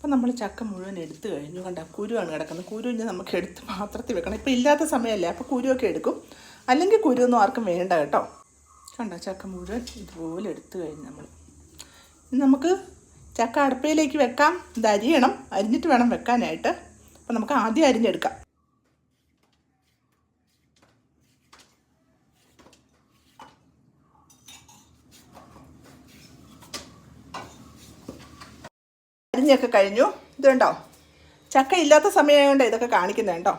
അപ്പം നമ്മൾ ചക്ക മുഴുവൻ എടുത്തു കഴിഞ്ഞു. കണ്ട കുരുവാണ് കിടക്കുന്നത്. കുരു ഇനി നമുക്ക് എടുത്ത് പാത്രത്തിൽ വെക്കണം. ഇപ്പം ഇല്ലാത്ത സമയമല്ലേ, അപ്പോൾ കുരുവൊക്കെ എടുക്കും. അല്ലെങ്കിൽ കുരുവൊന്നും ആർക്കും വേണ്ട കേട്ടോ. കണ്ട ചക്ക മുഴുവൻ ഇതുപോലെ എടുത്തു കഴിഞ്ഞു നമ്മൾ. ഇനി നമുക്ക് ചക്ക അടുപ്പയിലേക്ക് വെക്കാം. ഇത് അരിയണം, അരിഞ്ഞിട്ട് വേണം വെക്കാനായിട്ട്. അപ്പം നമുക്ക് ആദ്യം അരിഞ്ഞെടുക്കാം. അരിഞ്ഞൊക്കെ കഴിഞ്ഞു. ഇതുണ്ടോ, ചക്ക ഇല്ലാത്ത സമയമായതുകൊണ്ട് ഇതൊക്കെ കാണിക്കുന്നത് കേട്ടോ.